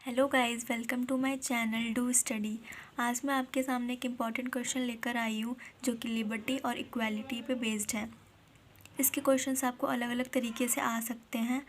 Hello guys, welcome to my channel do study. आज मैं आपके सामने एक इम्पॉर्टेंट क्वेश्चन लेकर आई हूँ जो कि लिबर्टी और इक्वालिटी पे बेस्ड है। इसके क्वेश्चंस आपको अलग अलग तरीके से आ सकते हैं।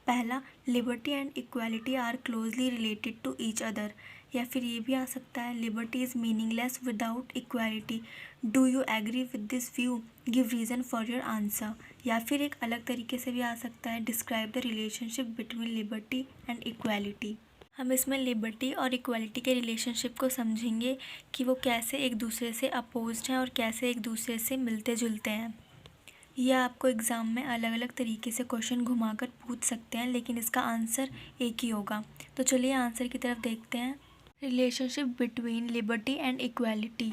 पहला, liberty and equality are closely related to each other. या फिर ये भी आ सकता है, liberty is meaningless without equality. Do you agree with this view? Give reason for your answer. या फिर एक अलग तरीके से भी आ सकता है, describe the relationship between liberty and equality. हम इसमें लिबर्टी और इक्वालिटी के रिलेशनशिप को समझेंगे कि वो कैसे एक दूसरे से अपोज्ड हैं और कैसे एक दूसरे से मिलते जुलते हैं। यह आपको एग्ज़ाम में अलग अलग तरीके से क्वेश्चन घुमाकर पूछ सकते हैं, लेकिन इसका आंसर एक ही होगा। तो चलिए आंसर की तरफ देखते हैं। Relationship between liberty and equality.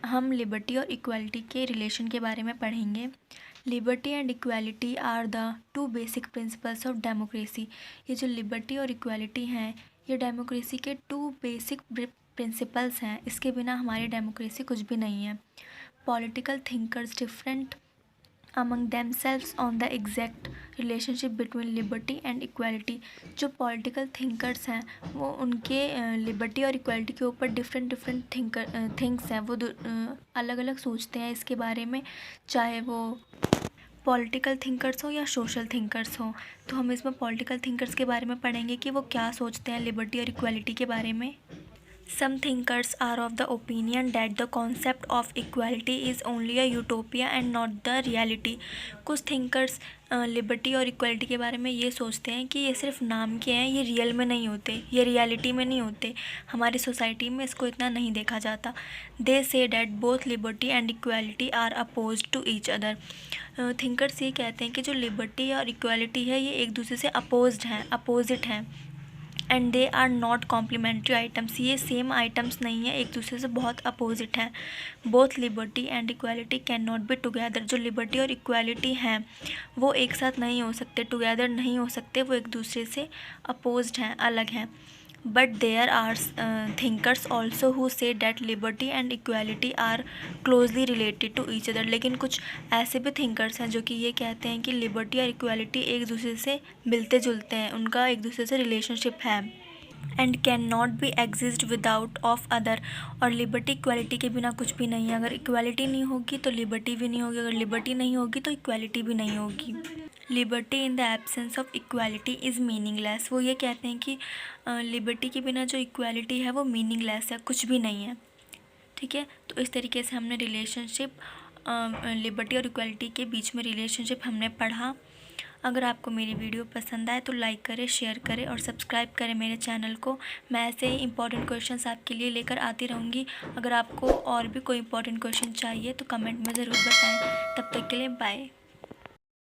हम लिबर्टी और इक्वालिटी के रिलेशन के बारे में पढ़ेंगे। Liberty and equality are the two basic principles of democracy. ये जो लिबर्टी और इक्वालिटी हैं, ये डेमोक्रेसी के टू बेसिक प्रिंसिपल्स हैं। इसके बिना हमारी डेमोक्रेसी कुछ भी नहीं है। Political thinkers different among themselves on the exact relationship between liberty and equality। जो पॉलिटिकल थिंकर्स हैं वो उनके लिबर्टी और इक्वालिटी के ऊपर डिफरेंट थिंग्स हैं। वो अलग अलग सोचते हैं इसके बारे में, चाहे वो पॉलिटिकल थिंकर्स हो या सोशल थिंकर्स हो। तो हम इसमें पॉलिटिकल थिंकर्स के बारे में पढ़ेंगे कि वो क्या सोचते हैं लिबर्टी और इक्वालिटी के बारे में। Some thinkers are of the opinion that the concept of equality is only a utopia and not the reality। कुछ thinkers लिबर्टी और इक्वालिटी के बारे में ये सोचते हैं कि ये सिर्फ नाम के हैं, ये रियल में नहीं होते, ये रियलिटी में नहीं होते, हमारी सोसाइटी में इसको इतना नहीं देखा जाता। They say that both liberty and equality are opposed to each other। Thinkers ये कहते हैं कि जो लिबर्टी और इक्वालिटी है ये एक दूसरे से अपोज्ड हैं, अपोजिट हैं। And they are not complementary items. ये सेम आइटम्स नहीं है, एक दूसरे से बहुत अपोजिट हैं। Both liberty and equality can not be together. जो लिबर्टी और इक्वालिटी हैं वो एक साथ नहीं हो सकते, टुगेदर नहीं हो सकते, वो एक दूसरे से अपोज्ड हैं, अलग हैं। But there are thinkers also who say that liberty and equality are closely related to each other. लेकिन कुछ ऐसे भी थिंकर्स हैं जो कि ये कहते हैं कि लिबर्टी और इक्वालिटी एक दूसरे से मिलते जुलते हैं, उनका एक दूसरे से रिलेशनशिप है। And can not be exist without of other. और लिबर्टी इक्वालिटी के बिना कुछ भी नहीं है। अगर इक्वालिटी नहीं होगी तो लिबर्टी भी नहीं होगी, अगर लिबर्टी नहीं होगी तो इक्वालिटी भी नहीं होगी। Liberty in the absence of equality is meaningless. वो ये कहते हैं कि लिबर्टी के बिना जो इक्वालिटी है वो मीनिंगलेस है, कुछ भी नहीं है। ठीक है, तो इस तरीके से हमने रिलेशनशिप लिबर्टी और इक्वालिटी के बीच में रिलेशनशिप हमने पढ़ा। अगर आपको मेरी वीडियो पसंद आए तो लाइक करें, शेयर करें और सब्सक्राइब करें मेरे चैनल को। मैं ऐसे ही इंपॉर्टेंट क्वेश्चंस आपके लिए लेकर आती रहूँगी। अगर आपको और भी कोई इंपॉर्टेंट क्वेश्चन चाहिए तो कमेंट में ज़रूर बताएं। तब तक के लिए बाय।